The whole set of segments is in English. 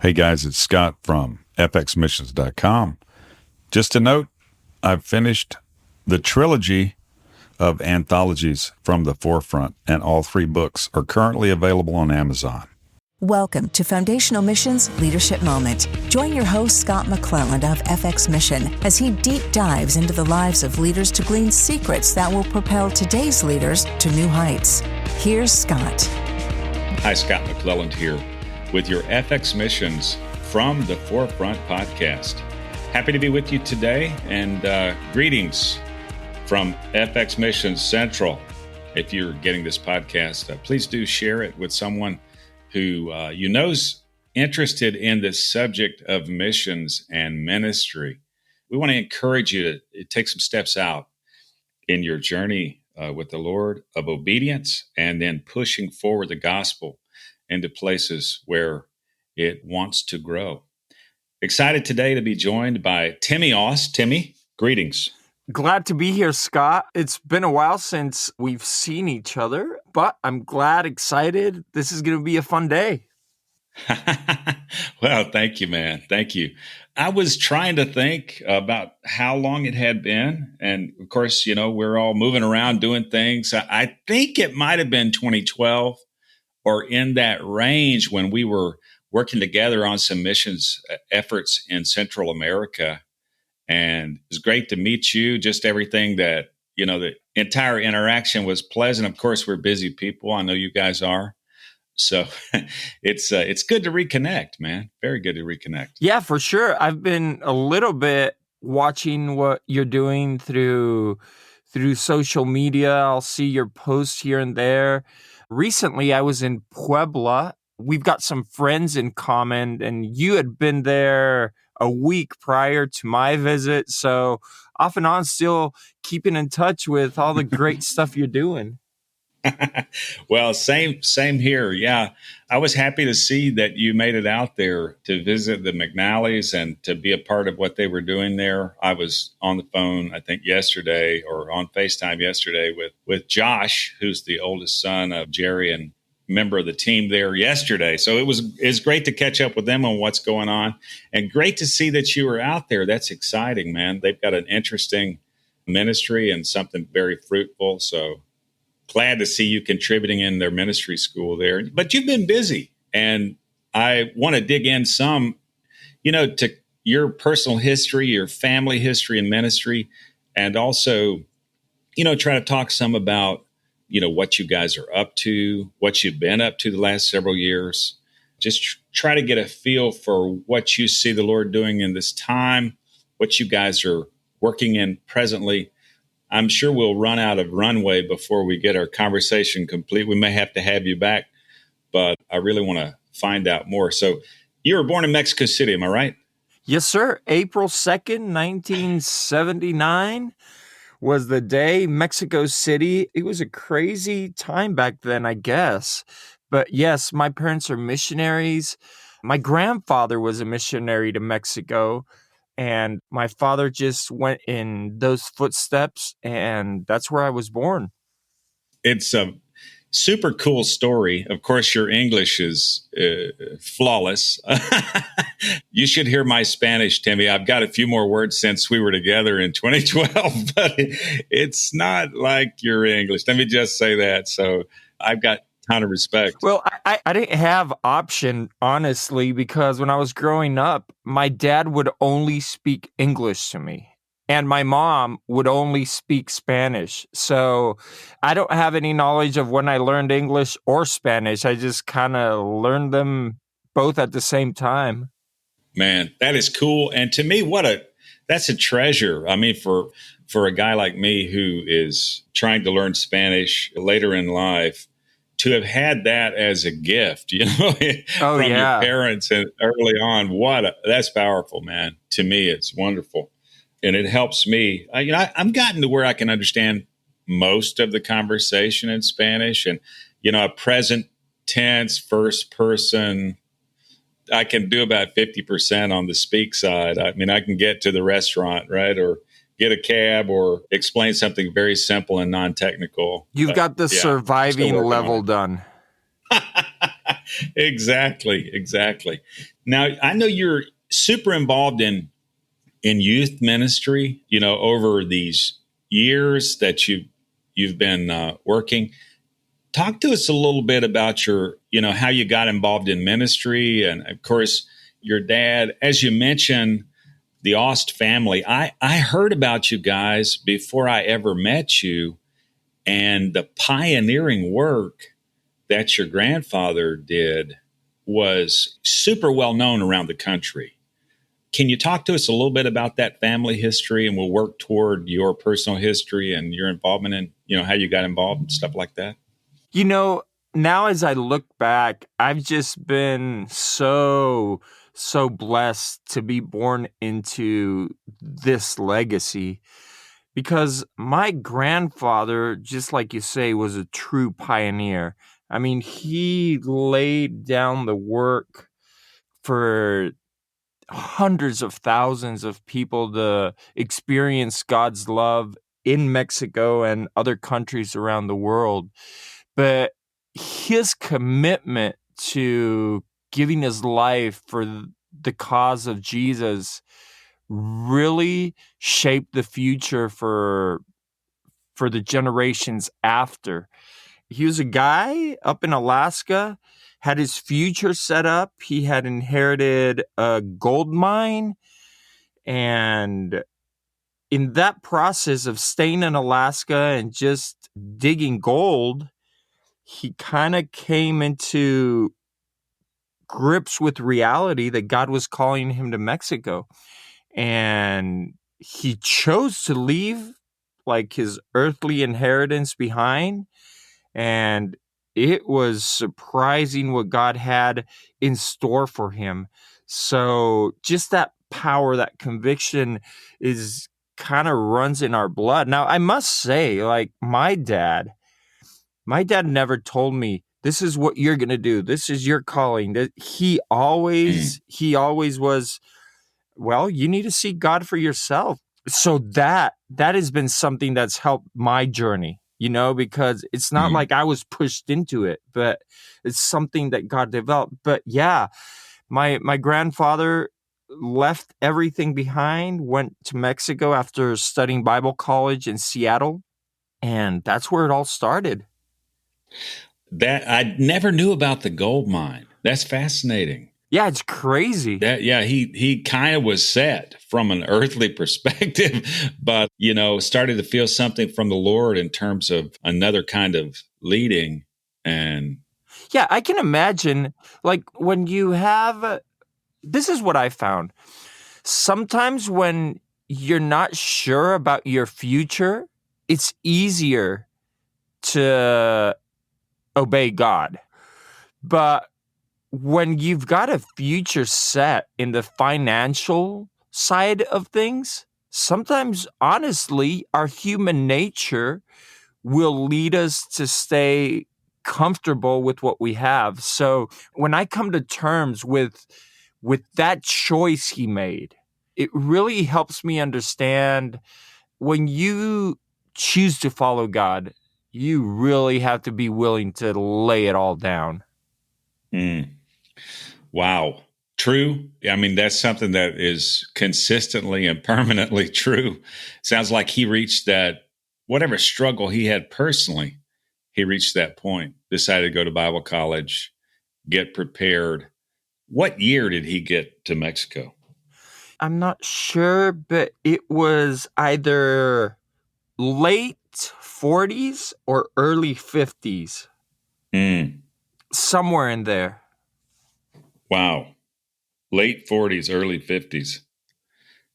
Hey guys, it's Scott from fxmissions.com. Just a note, I've finished the trilogy of anthologies from the forefront, and all 3 books are currently available on Amazon. Welcome to Foundational Missions Leadership Moment. Join your host, Scott McClelland of FX Mission, as he deep dives into the lives of leaders to glean secrets that will propel today's leaders to new heights. Here's Scott. Hi, Scott McClelland here with your FX Missions from the Forefront podcast. Happy to be with you today, and greetings from FX Missions Central. If you're getting this podcast, please do share it with someone who you know's interested in the subject of missions and ministry. We want to encourage you to take some steps out in your journey with the Lord of obedience, and then pushing forward the gospel into places where it wants to grow. Excited today to be joined by Timmy Ost. Timmy, greetings. Glad to be here, Scott. It's been a while since we've seen each other, but I'm glad, excited. This is going to be a fun day. Well, thank you, man. Thank you. I was trying to think about how long it had been. And of course, you know, we're all moving around doing things. I think it might have been 2012 or in that range when we were working together on some missions efforts in Central America. And it was great to meet you. Just everything that, you know, the entire interaction was pleasant. Of course, we're busy people. I know you guys are. So it's good to reconnect, man. Very good to reconnect. Yeah, for sure. I've been a little bit watching what you're doing through social media. I'll see your posts here and there. Recently, I was in Puebla. We've got some friends in common, and you had been there a week prior to my visit. So off and on, still keeping in touch with all the great stuff you're doing. Well, same here. Yeah. I was happy to see that you made it out there to visit the McNallys and to be a part of what they were doing there. I was on the phone, I think yesterday, or on FaceTime yesterday with Josh, who's the oldest son of Jerry and member of the team there yesterday. So it's great to catch up with them on what's going on, and great to see that you were out there. That's exciting, man. They've got an interesting ministry and something very fruitful. So glad to see you contributing in their ministry school there. But you've been busy, and I want to dig in some, you know, to your personal history, your family history and ministry, and also, you know, try to talk some about, you know, what you guys are up to, what you've been up to the last several years. Just try to get a feel for what you see the Lord doing in this time, what you guys are working in presently. I'm sure we'll run out of runway before we get our conversation complete. We may have to have you back, but I really want to find out more. So you were born in Mexico City, am I right? Yes, sir. April 2nd, 1979. Was the day. Mexico City. It was a crazy time back then, I guess. But yes, my parents are missionaries. My grandfather was a missionary to Mexico, and my father just went in those footsteps, and that's where I was born. It's a super cool story. Of course, your English is flawless. You should hear my Spanish, Timmy. I've got a few more words since we were together in 2012, but it's not like your English. Let me just say that. So I've got a ton of respect. Well, I didn't have option, honestly, because when I was growing up, my dad would only speak English to me, and my mom would only speak Spanish. So I don't have any knowledge of when I learned English or Spanish. I just kind of learned them both at the same time. Man, that is cool. And to me, that's a treasure. I mean, for a guy like me who is trying to learn Spanish later in life, to have had that as a gift, you know, from your parents and early on, that's powerful, man. To me, it's wonderful. And it helps me. I'm gotten to where I can understand most of the conversation in Spanish, and, you know, a present tense, first person, I can do about 50% on the speak side. I mean, I can get to the restaurant, right? Or get a cab or explain something very simple and non-technical. You've got the surviving level done. Exactly. Now, I know you're super involved in youth ministry, over these years that you've been working. Talk to us a little bit about how you got involved in ministry. And of course, your dad, as you mentioned, the Ost family. I heard about you guys before I ever met you, and the pioneering work that your grandfather did was super well known around the country. Can you talk to us a little bit about that family history, and we'll work toward your personal history and your involvement in, how you got involved and stuff like that? Now as I look back, I've just been so blessed to be born into this legacy, because my grandfather, just like you say, was a true pioneer. I mean, he laid down the work for hundreds of thousands of people to experience God's love in Mexico and other countries around the world. But his commitment to giving his life for the cause of Jesus really shaped the future for the generations after. He was a guy up in Alaska, had his future set up. He had inherited a gold mine, and in that process of staying in Alaska and just digging gold, he kind of came into grips with reality that God was calling him to Mexico. And he chose to leave like his earthly inheritance behind. And it was surprising what God had in store for him. So just that power, that conviction is kind of runs in our blood. Now, I must say, like my dad never told me, this is what you're going to do. This is your calling. He always was, well, you need to seek God for yourself. So that has been something that's helped my journey, because it's not like I was pushed into it, but it's something that God developed. But yeah, my grandfather left everything behind, went to Mexico after studying Bible college in Seattle, and that's where it all started. That I never knew about the gold mine. That's fascinating. Yeah, it's crazy. He kind of was set from an earthly perspective, but started to feel something from the Lord in terms of another kind of leading. And yeah, I can imagine, like when you have, this is what I found. Sometimes when you're not sure about your future, it's easier to obey God. But when you've got a future set in the financial side of things, sometimes, honestly, our human nature will lead us to stay comfortable with what we have. So when I come to terms with that choice he made, it really helps me understand when you choose to follow God, you really have to be willing to lay it all down. Wow. True. I mean, that's something that is consistently and permanently true. Sounds like he reached that, whatever struggle he had personally, he reached that point, decided to go to Bible college, get prepared. What year did he get to Mexico? I'm not sure, but it was either late 40s or early 50s. Somewhere in there. Wow. Late 40s, early 50s.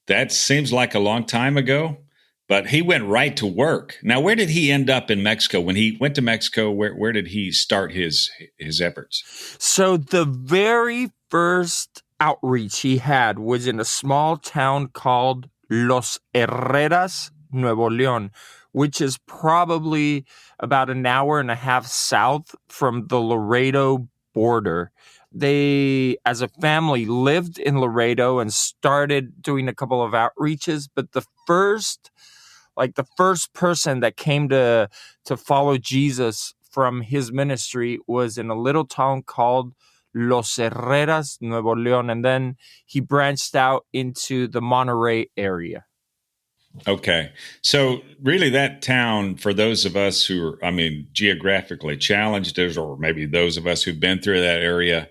That seems like a long time ago, but he went right to work. Now, where did he end up in Mexico? When he went to Mexico, where did he start his efforts? So the very first outreach he had was in a small town called Los Herreras, Nuevo León, which is probably about an hour and a half south from the Laredo border. They, as a family, lived in Laredo and started doing a couple of outreaches. But the first person that came to follow Jesus from his ministry was in a little town called Los Herreras, Nuevo León, and then he branched out into the Monterey area. Okay. So really that town, for those of us who are, I mean, geographically challenged, or maybe those of us who've been through that area,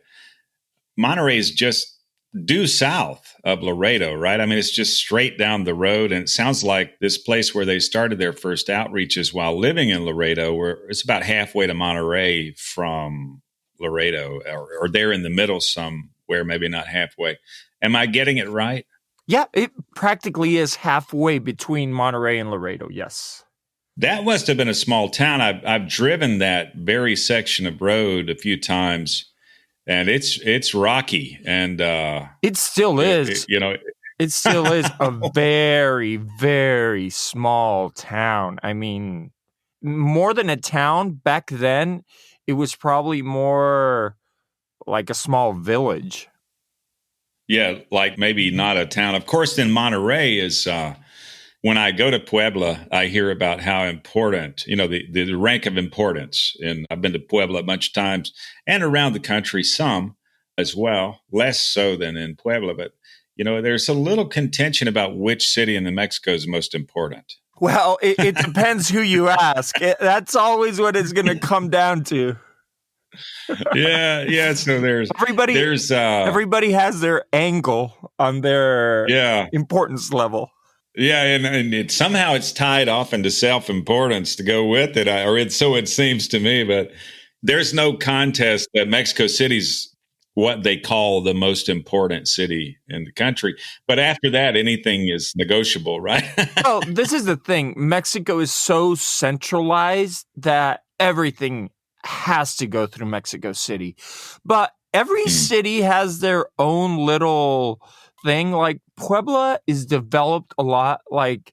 Monterey is just due south of Laredo, right? I mean, it's just straight down the road. And it sounds like this place where they started their first outreaches while living in Laredo, where it's about halfway to Monterey from Laredo, or they're in the middle somewhere, maybe not halfway. Am I getting it right? Yeah, it practically is halfway between Monterey and Laredo, yes. That must have been a small town. I've driven that very section of road a few times, and it's rocky, and it still is. It still is a very, very small town. I mean, more than a town back then, it was probably more like a small village. Yeah, like maybe not a town. Of course, then Monterey is, when I go to Puebla, I hear about how important, the rank of importance. And I've been to Puebla a bunch of times and around the country some as well, less so than in Puebla. But, there's a little contention about which city in New Mexico is most important. Well, it depends who you ask. That's always what it's going to come down to. Yeah. So everybody has their angle on their importance level. Yeah, and somehow it's tied often to self-importance to go with it, so it seems to me. But there's no contest that Mexico City's what they call the most important city in the country. But after that, anything is negotiable, right? Well, this is the thing. Mexico is so centralized that everything has to go through Mexico City. But every city has their own little thing. Like Puebla is developed a lot, like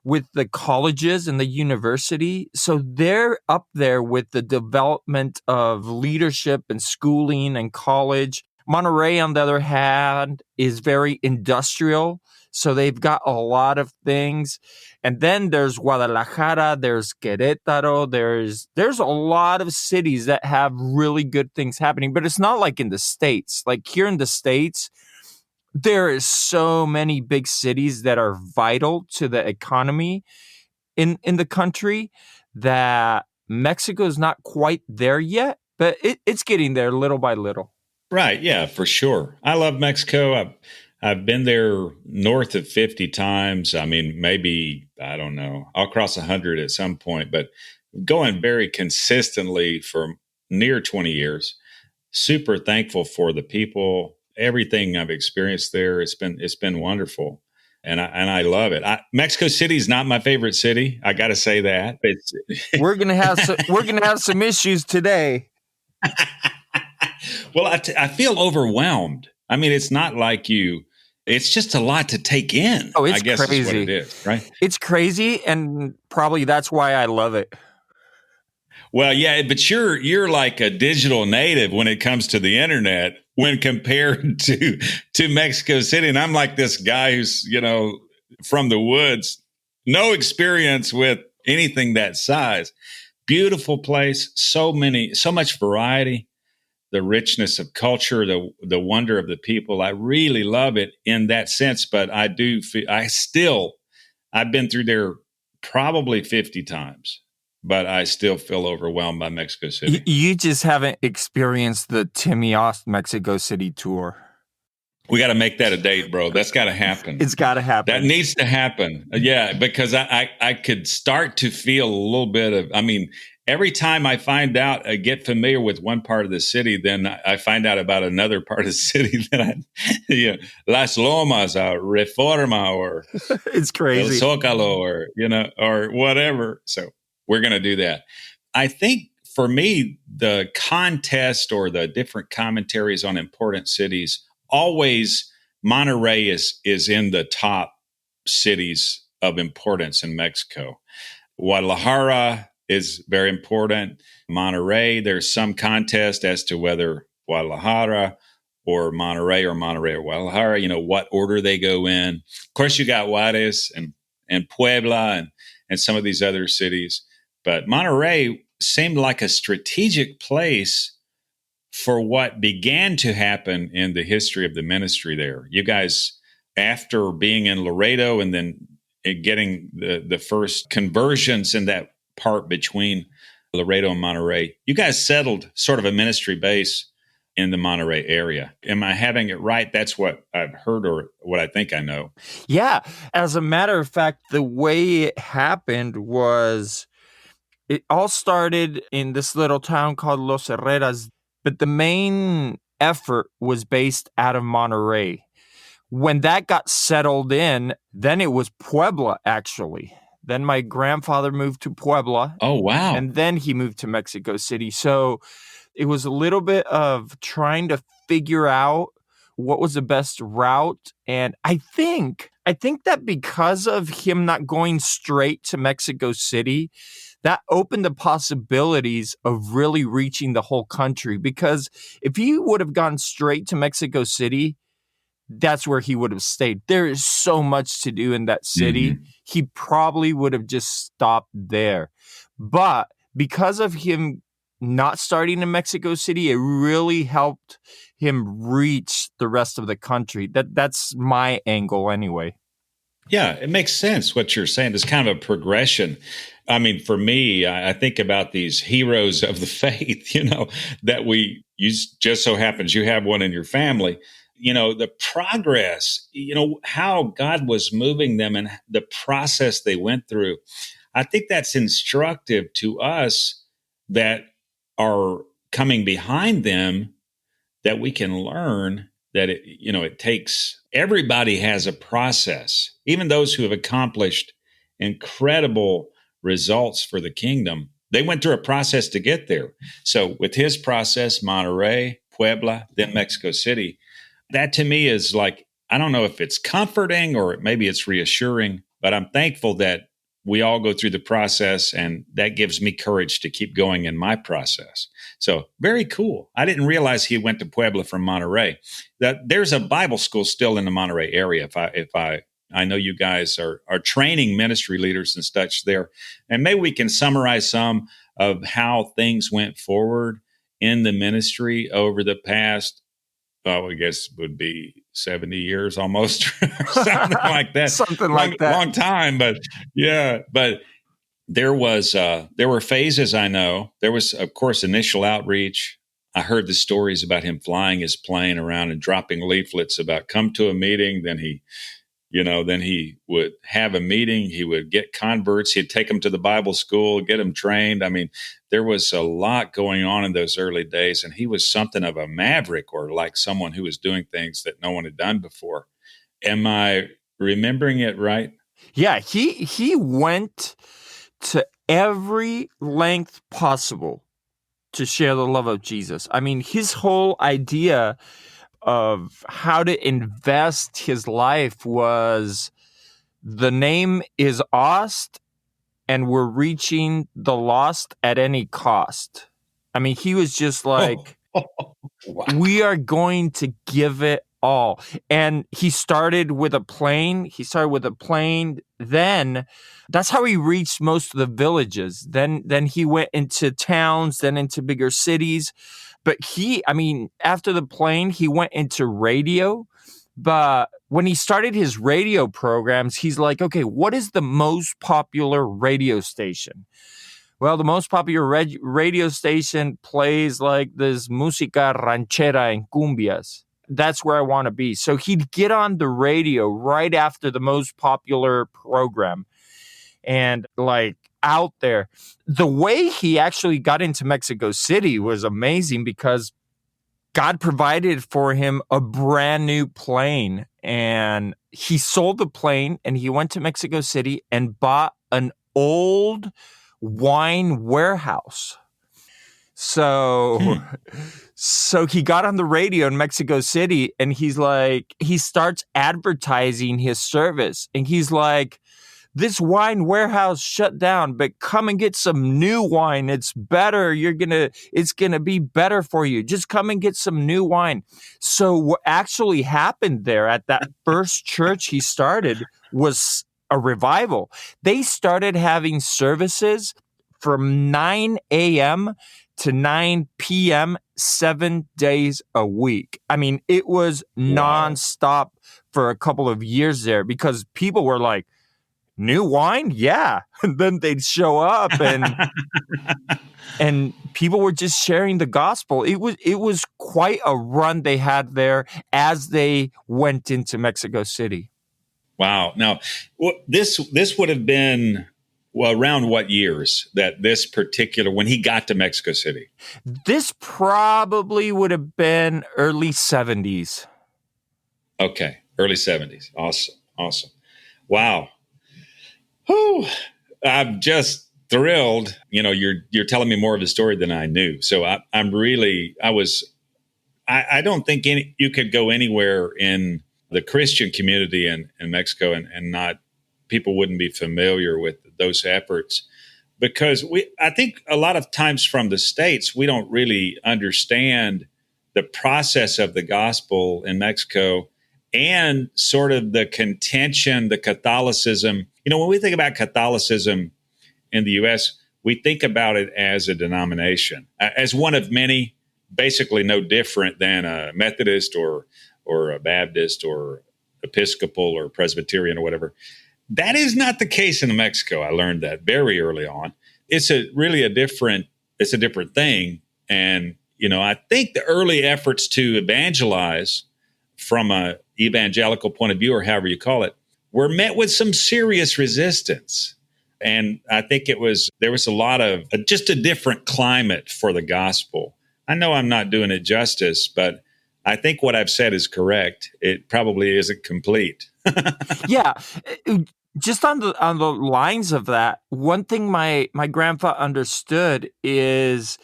with the colleges and the university. So they're up there with the development of leadership and schooling and college. Monterey, on the other hand, is very industrial. So they've got a lot of things. And then there's Guadalajara, there's Querétaro, there's a lot of cities that have really good things happening. But it's not like in the States. Like here in the States, there is so many big cities that are vital to the economy in the country that Mexico is not quite there yet, but it's getting there little by little. Right. Yeah, for sure. I love Mexico. I've been there north of 50 times. I mean, maybe, I don't know, I'll cross 100 at some point, but going very consistently for near 20 years. Super thankful for the people. Everything I've experienced there, it's been wonderful, and I love it. Mexico City is not my favorite city. I got to say that. We're gonna have some issues today. Well, I feel overwhelmed. I mean, it's not like you. It's just a lot to take in. Oh, it's I guess crazy. Is what it is, right? It's crazy, and probably that's why I love it. Well, yeah, but you're like a digital native when it comes to the internet when compared to Mexico City. And I'm like this guy who's, from the woods, no experience with anything that size. Beautiful place, so much variety, the richness of culture, the wonder of the people. I really love it in that sense, but I do feel I've been through there probably 50 times. But I still feel overwhelmed by Mexico City. You just haven't experienced the Timmy Ost Mexico City tour. We got to make that a date, bro. That's got to happen. It's got to happen. That needs to happen. Yeah, because I could start to feel a little bit of, every time I get familiar with one part of the city, then I find out about another part of the city that Las Lomas or Reforma or it's crazy. El Zócalo or whatever. So we're going to do that. I think for me, the contest or the different commentaries on important cities, always Monterey is in the top cities of importance in Mexico. Guadalajara is very important. Monterey, there's some contest as to whether Guadalajara or Monterey or Guadalajara, what order they go in. Of course, you got Juarez and Puebla and some of these other cities. But Monterey seemed like a strategic place for what began to happen in the history of the ministry there. You guys, after being in Laredo and then getting the first conversions in that part between Laredo and Monterey, you guys settled sort of a ministry base in the Monterey area. Am I having it right? That's what I've heard or what I think I know. Yeah. As a matter of fact, the way it happened was it all started in this little town called Los Herreras, but the main effort was based out of Monterey. When that got settled in, then it was Puebla, actually. Then my grandfather moved to Puebla. Oh, wow. And then he moved to Mexico City. So it was a little bit of trying to figure out what was the best route. And I think that because of him not going straight to Mexico City, that opened the possibilities of really reaching the whole country. Because if he would have gone straight to Mexico City, that's where he would have stayed. There is so much to do in that city. Mm-hmm. He probably would have just stopped there. But because of him not starting in Mexico City, it really helped him reach the rest of the country. That's my angle anyway. Yeah, it makes sense what you're saying. It's kind of a progression. I mean, for me, I think about these heroes of the faith, that just so happens you have one in your family. The progress, how God was moving them and the process they went through. I think that's instructive to us that are coming behind them, that we can learn that it takes, everybody has a process, even those who have accomplished incredible results for the kingdom. They went through a process to get there. So with his process, Monterey, Puebla, then Mexico City, that to me is like, I don't know if it's comforting or maybe it's reassuring, but I'm thankful that we all go through the process, and that gives me courage to keep going in my process. So very cool. I didn't realize he went to Puebla from Monterey. That there's a Bible school still in the Monterey area. I know you guys are training ministry leaders and such there, and maybe we can summarize some of how things went forward in the ministry over the past, I guess would be 70 years almost, something like that. Something like that. Long time, but yeah. But there were phases, I know. There was, of course, initial outreach. I heard the stories about him flying his plane around and dropping leaflets about come to a meeting. Then he would have a meeting. He would get converts. He'd take them to the Bible school, get them trained. I mean, there was a lot going on in those early days, and he was something of a maverick, or like someone who was doing things that no one had done before. Am I remembering it right? Yeah, he went to every length possible to share the love of Jesus. I mean, his whole idea of how to invest his life was, the name is Ost, and we're reaching the lost at any cost. I mean, he was just like, wow. We are going to give it all. And he started with a plane. Then that's how he reached most of the villages. Then he went into towns, then into bigger cities. But after the plane, he went into radio. But when he started his radio programs, he's like, okay, what is the most popular radio station? Well, the most popular radio station plays like this música ranchera and cumbias. That's where I want to be. So he'd get on the radio right after the most popular program and out there. The way he actually got into Mexico City was amazing, because God provided for him a brand new plane, and he sold the plane and he went to Mexico City and bought an old wine warehouse. So he got on the radio in Mexico City, and he starts advertising his service, and he's like, this wine warehouse shut down, but come and get some new wine. It's better. It's gonna be better for you. Just come and get some new wine. So what actually happened there at that first church he started was a revival. They started having services from 9 a.m. to 9 p.m., 7 days a week. I mean, it was nonstop for a couple of years there because people were like, new wine? Yeah. And then they'd show up and people were just sharing the gospel. It was quite a run they had there as they went into Mexico City. Wow. Now, this would have been around what years that this particular, when he got to Mexico City? This probably would have been early 70s. Okay, early 70s. Awesome. Wow. Whew. I'm just thrilled. You know, you're telling me more of the story than I knew. So I don't think you could go anywhere in the Christian community in Mexico and not, people wouldn't be familiar with those efforts, because I think a lot of times from the States, we don't really understand the process of the gospel in Mexico and sort of the contention, the Catholicism. You know, when we think about Catholicism in the U.S., we think about it as a denomination, as one of many, basically no different than a Methodist or a Baptist or Episcopal or Presbyterian or whatever. That is not the case in Mexico. I learned that very early on. It's a different thing. And, you know, I think the early efforts to evangelize from an evangelical point of view, or however you call it, were met with some serious resistance. And I think there was a lot of just a different climate for the gospel. I know I'm not doing it justice, but I think what I've said is correct. It probably isn't complete. Yeah. Just on the lines of that, one thing my grandpa understood is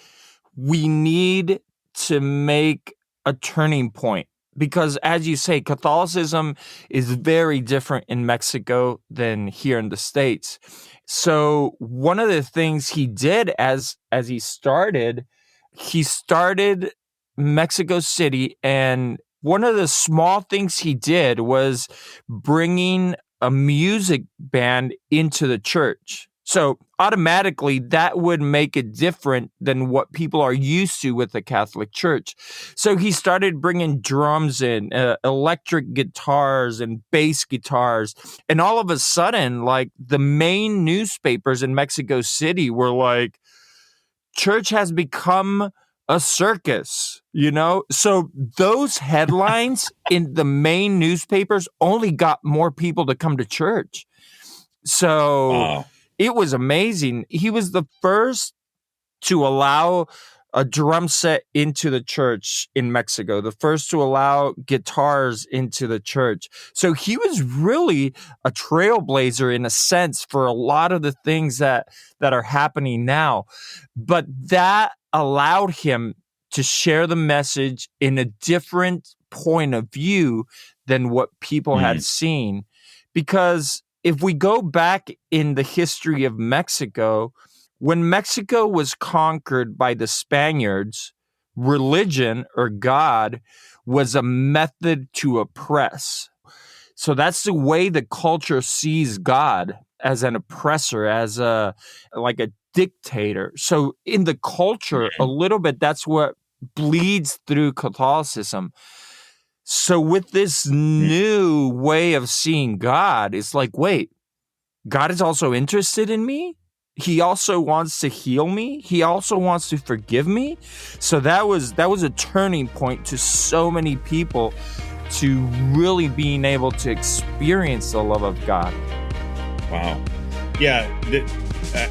we need to make a turning point, because as you say, Catholicism is very different in Mexico than here in the States. So one of the things he did as he started Mexico City, and one of the small things he did was bringing a music band into the church. So automatically that would make it different than what people are used to with the Catholic Church. So he started bringing drums in, electric guitars and bass guitars. And all of a sudden, like, the main newspapers in Mexico City were like, church has become a circus, you know? So those headlines in the main newspapers only got more people to come to church. So It was amazing. He was the first to allow a drum set into the church in Mexico, the first to allow guitars into the church. So he was really a trailblazer in a sense for a lot of the things that are happening now. But that allowed him to share the message in a different point of view than what people had seen. Because if we go back in the history of Mexico, when Mexico was conquered by the Spaniards, religion or God was a method to oppress. So that's the way the culture sees God, as an oppressor, as like a dictator. So in the culture, a little bit, that's what bleeds through Catholicism. So with this new way of seeing God, it's like, wait, God is also interested in me? He also wants to heal me. He also wants to forgive me. So that was a turning point to so many people, to really being able to experience the love of God. Wow. Yeah,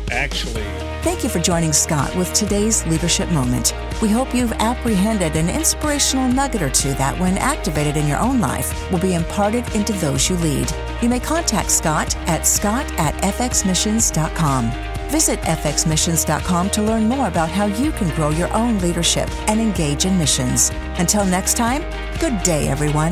actually. Thank you for joining Scott with today's Leadership Moment. We hope you've apprehended an inspirational nugget or two that, when activated in your own life, will be imparted into those you lead. You may contact Scott at scott@fxmissions.com. Visit fxmissions.com to learn more about how you can grow your own leadership and engage in missions. Until next time, good day, everyone.